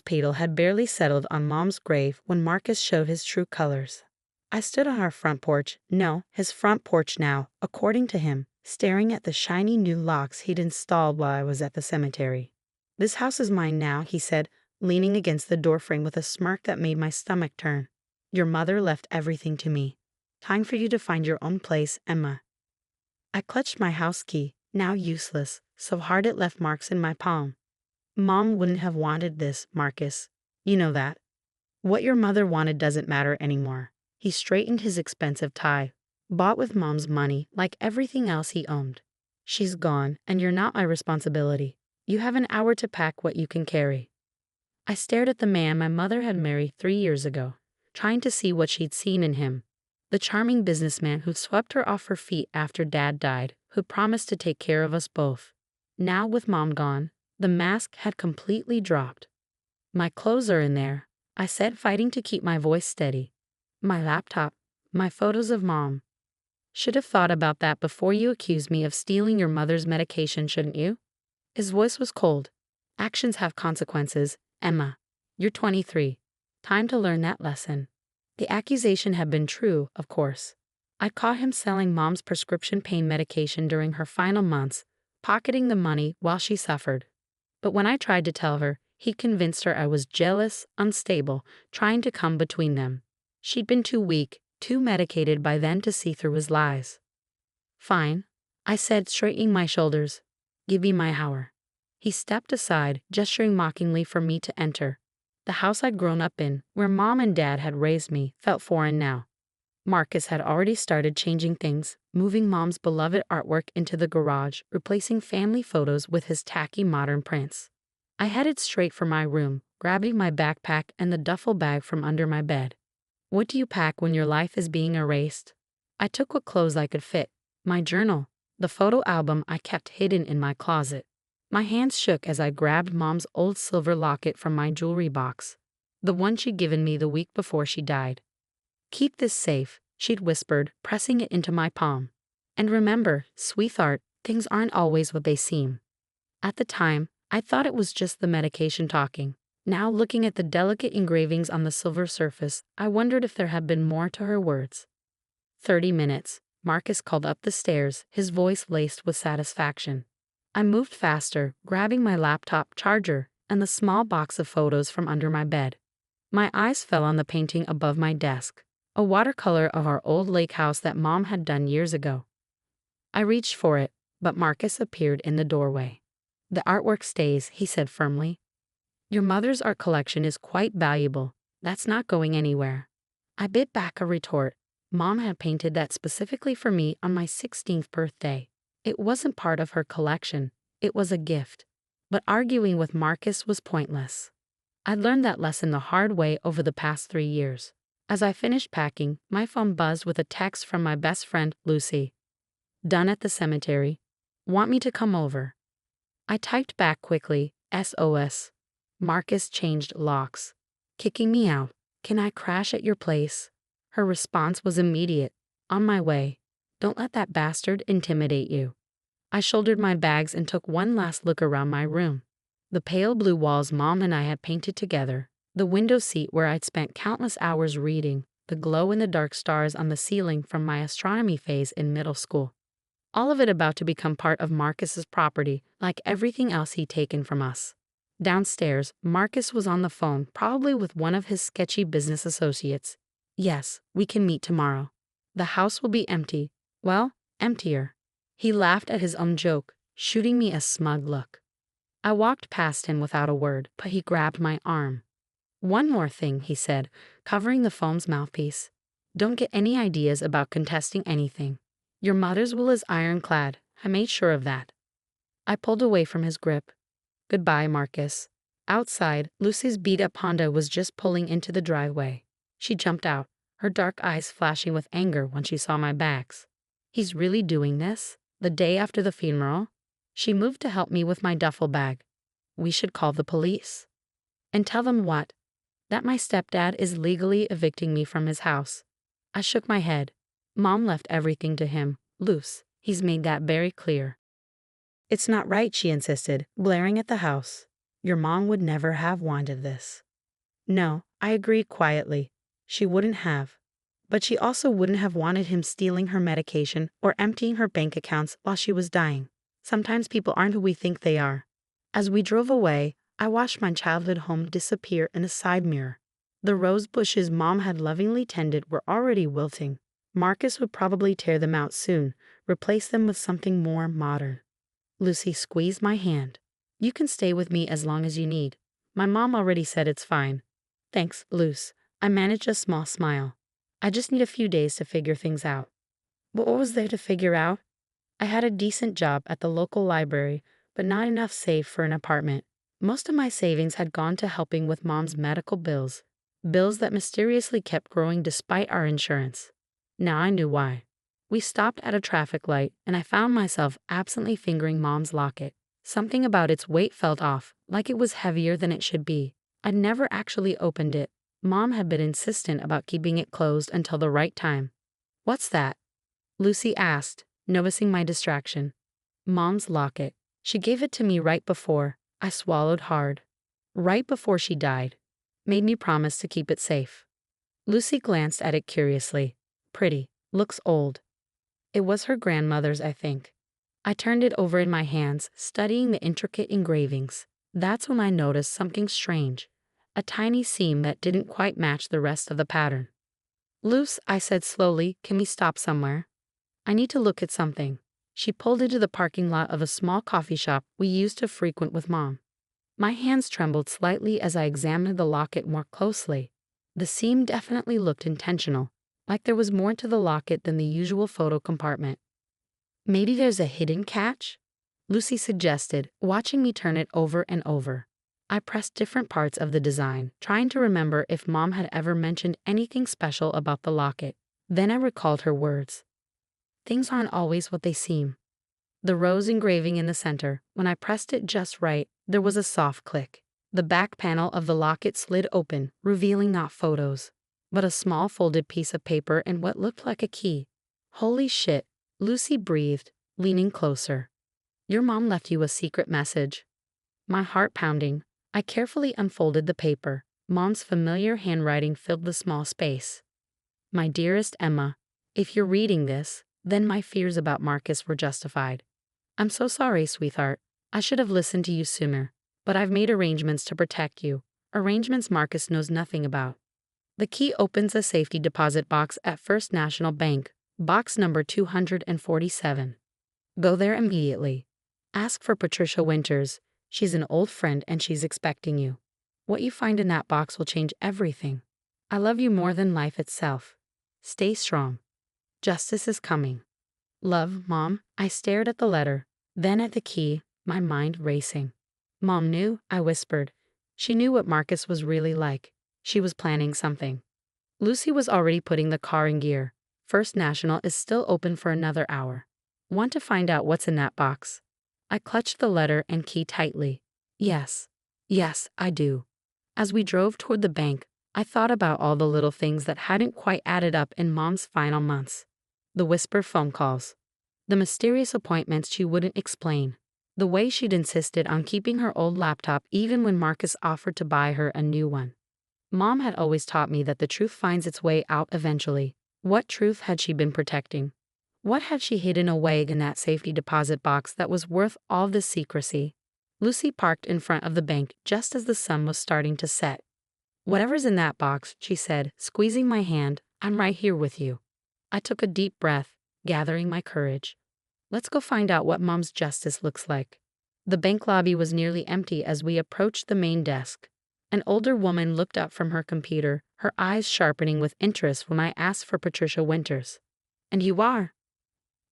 petal had barely settled on Mom's grave when Marcus showed his true colors. I stood on our front porch, no, his front porch now, according to him, staring at the shiny new locks he'd installed while I was at the cemetery. "This house is mine now," he said, leaning against the doorframe with a smirk that made my stomach turn. "Your mother left everything to me. Time for you to find your own place, Emma." I clutched my house key, now useless, so hard it left marks in my palm. "Mom wouldn't have wanted this, Marcus. You know that. What your mother wanted doesn't matter anymore." He straightened his expensive tie, bought with Mom's money like everything else he owned. "She's gone, and you're not my responsibility. You have an hour to pack what you can carry." I stared at the man my mother had married 3 years ago, trying to see what she'd seen in him. The charming businessman who'd swept her off her feet after Dad died, who promised to take care of us both. Now, with Mom gone, the mask had completely dropped. "My clothes are in there," I said, fighting to keep my voice steady. "My laptop, my photos of Mom. Should have thought about that before you accused me of stealing your mother's medication, shouldn't you?" His voice was cold. "Actions have consequences, Emma. You're 23. Time to learn that lesson." The accusation had been true, of course. I caught him selling Mom's prescription pain medication during her final months, pocketing the money while she suffered. But when I tried to tell her, he'd convinced her I was jealous, unstable, trying to come between them. She'd been too weak, too medicated by then to see through his lies. "Fine," I said, straightening my shoulders. "Give me my hour." He stepped aside, gesturing mockingly for me to enter. The house I'd grown up in, where Mom and Dad had raised me, felt foreign now. Marcus had already started changing things, moving Mom's beloved artwork into the garage, replacing family photos with his tacky modern prints. I headed straight for my room, grabbing my backpack and the duffel bag from under my bed. What do you pack when your life is being erased? I took what clothes I could fit, my journal, the photo album I kept hidden in my closet. My hands shook as I grabbed Mom's old silver locket from my jewelry box, the one she'd given me the week before she died. "Keep this safe," she'd whispered, pressing it into my palm. "And remember, sweetheart, things aren't always what they seem." At the time, I thought it was just the medication talking. Now, looking at the delicate engravings on the silver surface, I wondered if there had been more to her words. 30 minutes, Marcus called up the stairs, his voice laced with satisfaction. I moved faster, grabbing my laptop charger and the small box of photos from under my bed. My eyes fell on the painting above my desk, a watercolor of our old lake house that Mom had done years ago. I reached for it, but Marcus appeared in the doorway. "The artwork stays," he said firmly. "Your mother's art collection is quite valuable. That's not going anywhere." I bit back a retort. Mom had painted that specifically for me on my 16th birthday. It wasn't part of her collection. It was a gift. But arguing with Marcus was pointless. I'd learned that lesson the hard way over the past 3 years. As I finished packing, my phone buzzed with a text from my best friend, Lucy. "Done at the cemetery. Want me to come over?" I typed back quickly, SOS. Marcus changed locks. "Kicking me out. Can I crash at your place?" Her response was immediate. "On my way. Don't let that bastard intimidate you." I shouldered my bags and took one last look around my room. The pale blue walls Mom and I had painted together, the window seat where I'd spent countless hours reading, the glow-in-the-dark stars on the ceiling from my astronomy phase in middle school. All of it about to become part of Marcus's property, like everything else he'd taken from us. Downstairs, Marcus was on the phone, probably with one of his sketchy business associates. "Yes, we can meet tomorrow. The house will be empty. Well, emptier." He laughed at his own joke, shooting me a smug look. I walked past him without a word, but he grabbed my arm. "One more thing," he said, covering the phone's mouthpiece. "Don't get any ideas about contesting anything. Your mother's will is ironclad. I made sure of that." I pulled away from his grip. "Goodbye, Marcus." Outside, Lucy's beat-up Honda was just pulling into the driveway. She jumped out, her dark eyes flashing with anger when she saw my bags. "He's really doing this? The day after the funeral?" She moved to help me with my duffel bag. "We should call the police." "And tell them what?" "That my stepdad is legally evicting me from his house." I shook my head. "Mom left everything to him, Luce. He's made that very clear." "It's not right," she insisted, glaring at the house. Your mom would never have wanted this. No, I agreed quietly. She wouldn't have. But she also wouldn't have wanted him stealing her medication or emptying her bank accounts while she was dying. Sometimes people aren't who we think they are. As we drove away, I watched my childhood home disappear in a side mirror. The rose bushes Mom had lovingly tended were already wilting. Marcus would probably tear them out soon, replace them with something more modern. Lucy squeezed my hand. You can stay with me as long as you need. My mom already said it's fine. Thanks, Luce. I managed a small smile. I just need a few days to figure things out. What was there to figure out? I had a decent job at the local library, but not enough saved for an apartment. Most of my savings had gone to helping with Mom's medical bills, bills that mysteriously kept growing despite our insurance. Now I knew why. We stopped at a traffic light, and I found myself absently fingering Mom's locket. Something about its weight felt off, like it was heavier than it should be. I'd never actually opened it. Mom had been insistent about keeping it closed until the right time. What's that? Lucy asked, noticing my distraction. Mom's locket. She gave it to me right before. I swallowed hard. Right before she died. Made me promise to keep it safe. Lucy glanced at it curiously. Pretty. Looks old. It was her grandmother's, I think. I turned it over in my hands, studying the intricate engravings. That's when I noticed something strange. A tiny seam that didn't quite match the rest of the pattern. Luce, I said slowly, can we stop somewhere? I need to look at something. She pulled into the parking lot of a small coffee shop we used to frequent with Mom. My hands trembled slightly as I examined the locket more closely. The seam definitely looked intentional, like there was more to the locket than the usual photo compartment. Maybe there's a hidden catch? Lucy suggested, watching me turn it over and over. I pressed different parts of the design, trying to remember if Mom had ever mentioned anything special about the locket. Then I recalled her words. Things aren't always what they seem. The rose engraving in the center, when I pressed it just right, there was a soft click. The back panel of the locket slid open, revealing not photos, but a small folded piece of paper and what looked like a key. Holy shit, Lucy breathed, leaning closer. Your mom left you a secret message. My heart pounding, I carefully unfolded the paper. Mom's familiar handwriting filled the small space. My dearest Emma, if you're reading this, then my fears about Marcus were justified. I'm so sorry, sweetheart. I should have listened to you sooner, but I've made arrangements to protect you, arrangements Marcus knows nothing about. The key opens a safety deposit box at First National Bank, box number 247. Go there immediately. Ask for Patricia Winters. She's an old friend and she's expecting you. What you find in that box will change everything. I love you more than life itself. Stay strong. Justice is coming. Love, Mom. I stared at the letter, then at the key, my mind racing. Mom knew, I whispered. She knew what Marcus was really like. She was planning something. Lucy was already putting the car in gear. First National is still open for another hour. Want to find out what's in that box? I clutched the letter and key tightly. Yes, I do. As we drove toward the bank, I thought about all the little things that hadn't quite added up in Mom's final months. The whispered phone calls. The mysterious appointments she wouldn't explain. The way she'd insisted on keeping her old laptop even when Marcus offered to buy her a new one. Mom had always taught me that the truth finds its way out eventually. What truth had she been protecting? What had she hidden away in that safety deposit box that was worth all this secrecy? Lucy parked in front of the bank just as the sun was starting to set. Whatever's in that box, she said, squeezing my hand, I'm right here with you. I took a deep breath, gathering my courage. Let's go find out what Mom's justice looks like. The bank lobby was nearly empty as we approached the main desk. An older woman looked up from her computer, her eyes sharpening with interest when I asked for Patricia Winters. And you are?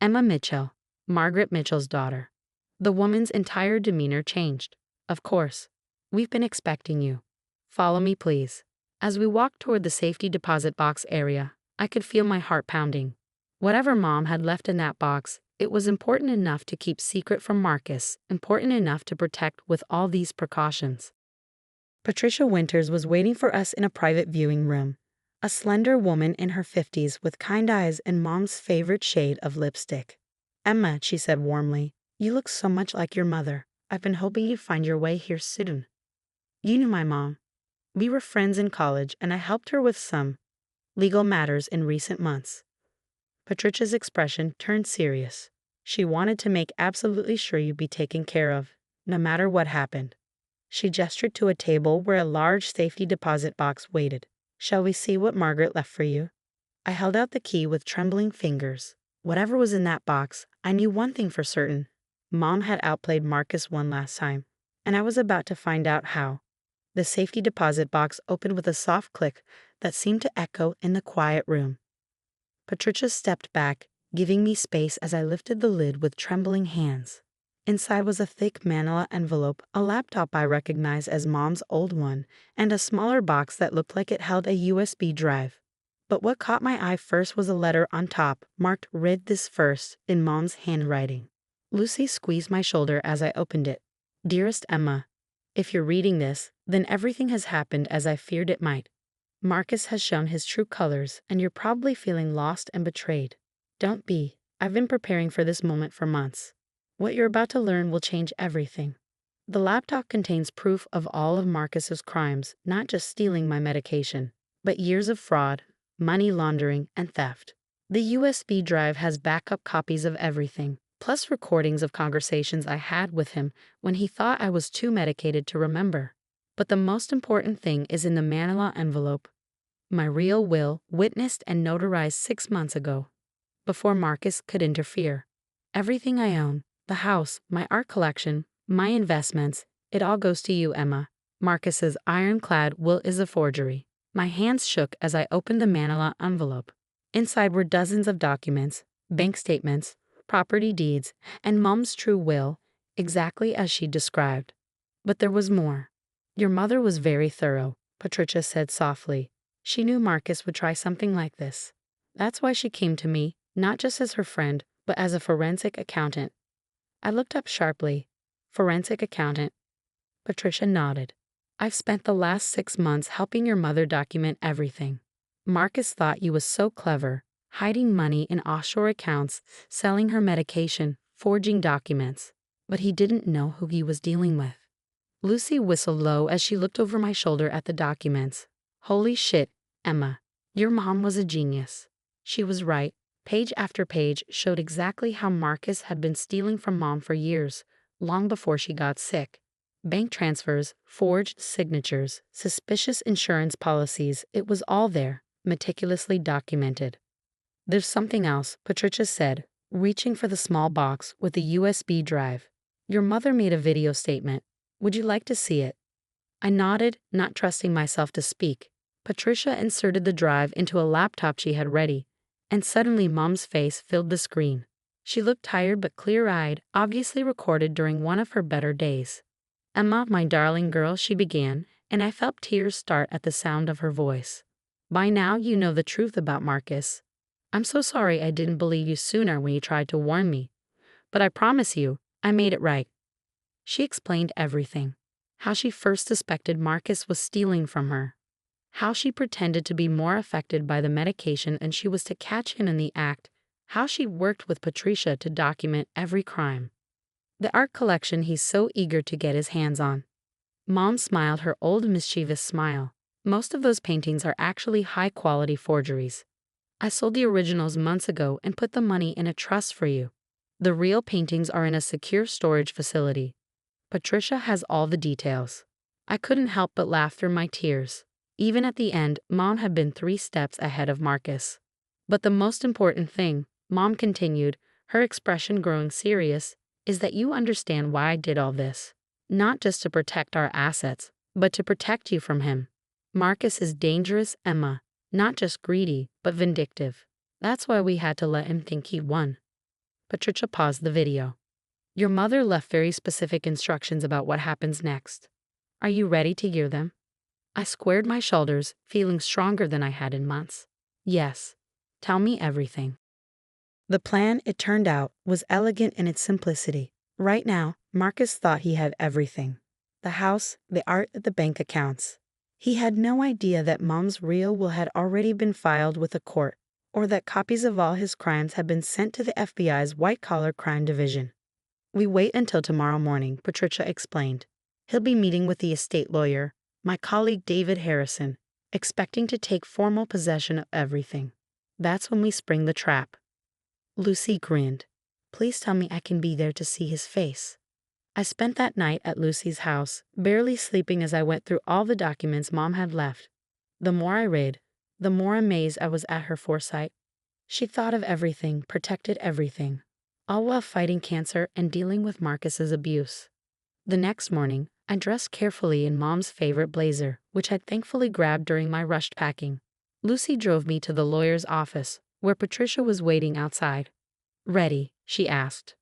Emma Mitchell, Margaret Mitchell's daughter. The woman's entire demeanor changed. Of course. We've been expecting you. Follow me, please. As we walked toward the safety deposit box area, I could feel my heart pounding. Whatever Mom had left in that box, it was important enough to keep secret from Marcus, important enough to protect with all these precautions. Patricia Winters was waiting for us in a private viewing room. A slender woman in her 50s with kind eyes and Mom's favorite shade of lipstick. Emma, she said warmly, you look so much like your mother. I've been hoping you'd find your way here soon. You knew my mom. We were friends in college, and I helped her with some legal matters in recent months. Patricia's expression turned serious. She wanted to make absolutely sure you'd be taken care of, no matter what happened. She gestured to a table where a large safety deposit box waited. Shall we see what Margaret left for you? I held out the key with trembling fingers. Whatever was in that box, I knew one thing for certain. Mom had outplayed Marcus one last time, and I was about to find out how. The safety deposit box opened with a soft click that seemed to echo in the quiet room. Patricia stepped back, giving me space as I lifted the lid with trembling hands. Inside was a thick manila envelope, a laptop I recognized as Mom's old one, and a smaller box that looked like it held a USB drive. But what caught my eye first was a letter on top, marked "Read this first" in Mom's handwriting. Lucy squeezed my shoulder as I opened it. Dearest Emma, if you're reading this, then everything has happened as I feared it might. Marcus has shown his true colors, and you're probably feeling lost and betrayed. Don't be. I've been preparing for this moment for months. What you're about to learn will change everything. The laptop contains proof of all of Marcus's crimes, not just stealing my medication, but years of fraud, money laundering, and theft. The USB drive has backup copies of everything, plus recordings of conversations I had with him when he thought I was too medicated to remember. But the most important thing is in the manila envelope. My real will, witnessed and notarized 6 months ago, before Marcus could interfere. Everything I own, the house, my art collection, my investments, it all goes to you, Emma. Marcus's ironclad will is a forgery. My hands shook as I opened the manila envelope. Inside were dozens of documents, bank statements, property deeds, and Mom's true will, exactly as she described. But there was more. Your mother was very thorough, Patricia said softly. She knew Marcus would try something like this. That's why she came to me, not just as her friend, but as a forensic accountant. I looked up sharply. Forensic accountant. Patricia nodded. I've spent the last 6 months helping your mother document everything. Marcus thought you was so clever, hiding money in offshore accounts, selling her medication, forging documents. But he didn't know who he was dealing with. Lucy whistled low as she looked over my shoulder at the documents. Holy shit, Emma. Your mom was a genius. She was right. Page after page showed exactly how Marcus had been stealing from Mom for years, long before she got sick. Bank transfers, forged signatures, suspicious insurance policies, it was all there, meticulously documented. There's something else, Patricia said, reaching for the small box with the USB drive. Your mother made a video statement. Would you like to see it? I nodded, not trusting myself to speak. Patricia inserted the drive into a laptop she had ready, and suddenly Mom's face filled the screen. She looked tired but clear-eyed, obviously recorded during one of her better days. Emma, my darling girl, she began, and I felt tears start at the sound of her voice. By now you know the truth about Marcus. I'm so sorry I didn't believe you sooner when you tried to warn me. But I promise you, I made it right. She explained everything. How she first suspected Marcus was stealing from her. How she pretended to be more affected by the medication and she was to catch him in the act. How she worked with Patricia to document every crime. The art collection he's so eager to get his hands on. Mom smiled her old mischievous smile. Most of those paintings are actually high-quality forgeries. I sold the originals months ago and put the money in a trust for you. The real paintings are in a secure storage facility. Patricia has all the details. I couldn't help but laugh through my tears. Even at the end, Mom had been 3 steps ahead of Marcus. But the most important thing, Mom continued, her expression growing serious, is that you understand why I did all this. Not just to protect our assets, but to protect you from him. Marcus is dangerous, Emma. Not just greedy, but vindictive. That's why we had to let him think he won. Patricia paused the video. Your mother left very specific instructions about what happens next. Are you ready to hear them? I squared my shoulders, feeling stronger than I had in months. Yes. Tell me everything. The plan, it turned out, was elegant in its simplicity. Right now, Marcus thought he had everything. The house, the art, the bank accounts. He had no idea that Mom's real will had already been filed with a court, or that copies of all his crimes had been sent to the FBI's white-collar crime division. We wait until tomorrow morning, Patricia explained. He'll be meeting with the estate lawyer, my colleague David Harrison, expecting to take formal possession of everything. That's when we spring the trap. Lucy grinned. Please tell me I can be there to see his face. I spent that night at Lucy's house, barely sleeping as I went through all the documents Mom had left. The more I read, the more amazed I was at her foresight. She thought of everything, protected everything, all while fighting cancer and dealing with Marcus's abuse. The next morning, I dressed carefully in Mom's favorite blazer, which I'd thankfully grabbed during my rushed packing. Lucy drove me to the lawyer's office, where Patricia was waiting outside. Ready? She asked.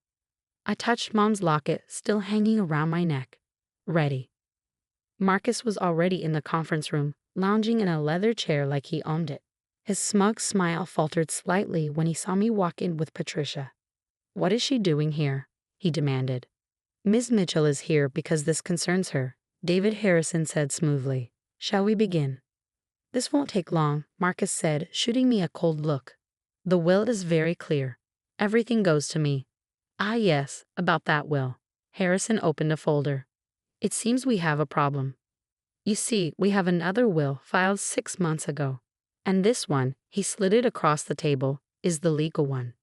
I touched Mom's locket, still hanging around my neck. Ready. Marcus was already in the conference room, lounging in a leather chair like he owned it. His smug smile faltered slightly when he saw me walk in with Patricia. What is she doing here? He demanded. Ms. Mitchell is here because this concerns her, David Harrison said smoothly. Shall we begin? This won't take long, Marcus said, shooting me a cold look. The will is very clear. Everything goes to me. Ah yes, about that will. Harrison opened a folder. It seems we have a problem. You see, we have another will filed 6 months ago. And this one, he slid it across the table, is the legal one.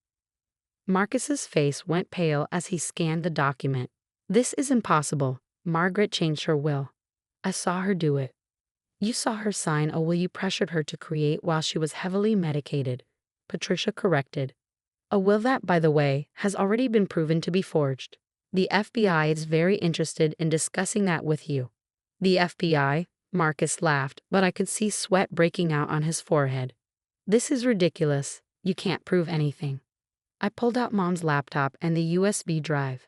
Marcus's face went pale as he scanned the document. This is impossible. Margaret changed her will. I saw her do it. You saw her sign a will you pressured her to create while she was heavily medicated, Patricia corrected. A will that, by the way, has already been proven to be forged. The FBI is very interested in discussing that with you. The FBI? Marcus laughed, but I could see sweat breaking out on his forehead. This is ridiculous. You can't prove anything. I pulled out Mom's laptop and the USB drive.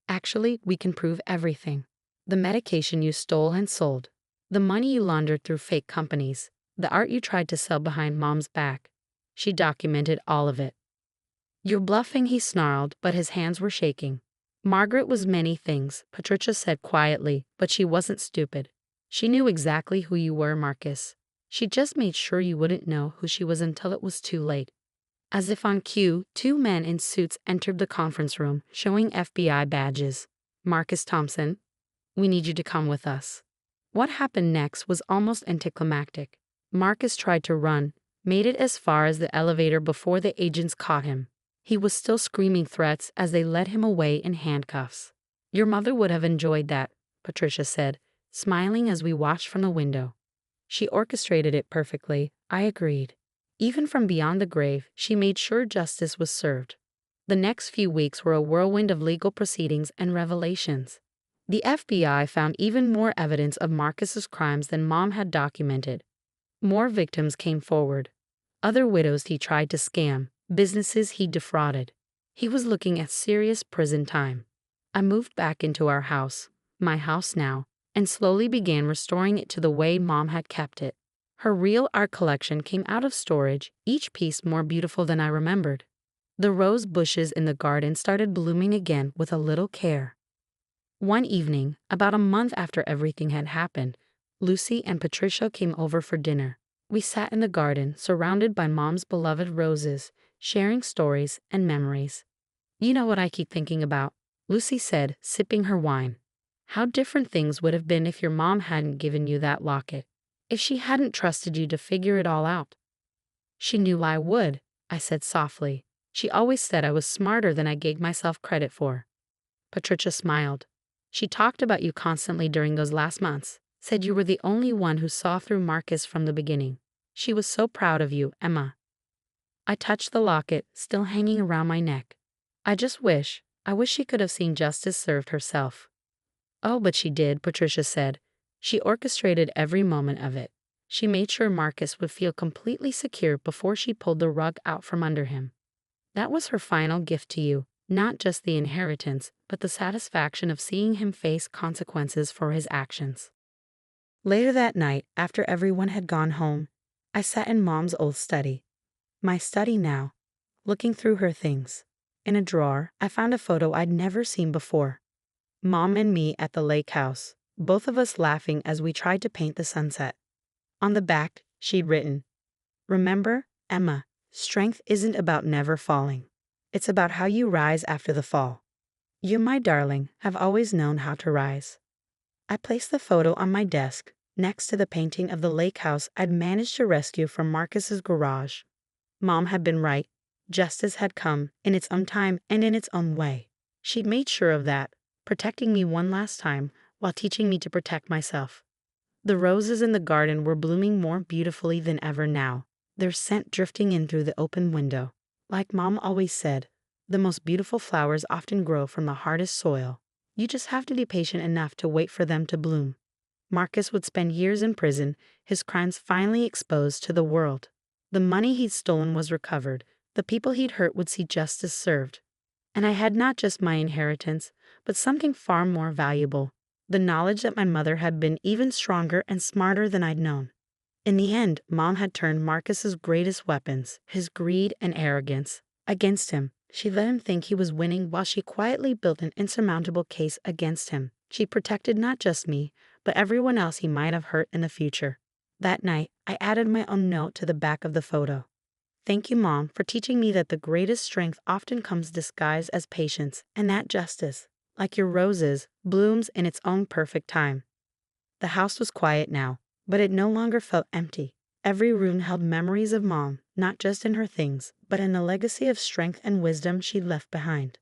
Actually, we can prove everything. The medication you stole and sold. The money you laundered through fake companies. The art you tried to sell behind Mom's back. She documented all of it. You're bluffing, he snarled, but his hands were shaking. Margaret was many things, Patricia said quietly, but she wasn't stupid. She knew exactly who you were, Marcus. She just made sure you wouldn't know who she was until it was too late. As if on cue, 2 men in suits entered the conference room, showing FBI badges. Marcus Thompson, we need you to come with us. What happened next was almost anticlimactic. Marcus tried to run, made it as far as the elevator before the agents caught him. He was still screaming threats as they led him away in handcuffs. Your mother would have enjoyed that, Patricia said, smiling as we watched from the window. She orchestrated it perfectly, I agreed. Even from beyond the grave, she made sure justice was served. The next few weeks were a whirlwind of legal proceedings and revelations. The FBI found even more evidence of Marcus's crimes than Mom had documented. More victims came forward. Other widows he tried to scam, businesses he defrauded. He was looking at serious prison time. I moved back into our house, my house now, and slowly began restoring it to the way Mom had kept it. Her real art collection came out of storage, each piece more beautiful than I remembered. The rose bushes in the garden started blooming again with a little care. One evening, about a month after everything had happened, Lucy and Patricia came over for dinner. We sat in the garden, surrounded by Mom's beloved roses, sharing stories and memories. You know what I keep thinking about, Lucy said, sipping her wine. How different things would have been if your mom hadn't given you that locket, if she hadn't trusted you to figure it all out. She knew I would, I said softly. She always said I was smarter than I gave myself credit for. Patricia smiled. She talked about you constantly during those last months, said you were the only one who saw through Marcus from the beginning. She was so proud of you, Emma. I touched the locket, still hanging around my neck. I wish she could have seen justice served herself. Oh, but she did, Patricia said. She orchestrated every moment of it. She made sure Marcus would feel completely secure before she pulled the rug out from under him. That was her final gift to you, not just the inheritance, but the satisfaction of seeing him face consequences for his actions. Later that night, after everyone had gone home, I sat in Mom's old study. My study now, looking through her things. In a drawer, I found a photo I'd never seen before. Mom and me at the lake house, both of us laughing as we tried to paint the sunset. On the back, she'd written, "Remember, Emma, strength isn't about never falling. It's about how you rise after the fall. You, my darling, have always known how to rise." I placed the photo on my desk, next to the painting of the lake house I'd managed to rescue from Marcus's garage. Mom had been right. Justice had come, in its own time and in its own way. She'd made sure of that, protecting me one last time while teaching me to protect myself. The roses in the garden were blooming more beautifully than ever now, their scent drifting in through the open window. Like Mom always said, the most beautiful flowers often grow from the hardest soil. You just have to be patient enough to wait for them to bloom. Marcus would spend years in prison, his crimes finally exposed to the world. The money he'd stolen was recovered. The people he'd hurt would see justice served. And I had not just my inheritance, but something far more valuable, the knowledge that my mother had been even stronger and smarter than I'd known. In the end, Mom had turned Marcus's greatest weapons, his greed and arrogance, against him. She let him think he was winning while she quietly built an insurmountable case against him. She protected not just me, but everyone else he might have hurt in the future. That night, I added my own note to the back of the photo. Thank you, Mom, for teaching me that the greatest strength often comes disguised as patience, and that justice, like your roses, blooms in its own perfect time. The house was quiet now, but it no longer felt empty. Every room held memories of Mom, not just in her things, but in the legacy of strength and wisdom she left behind.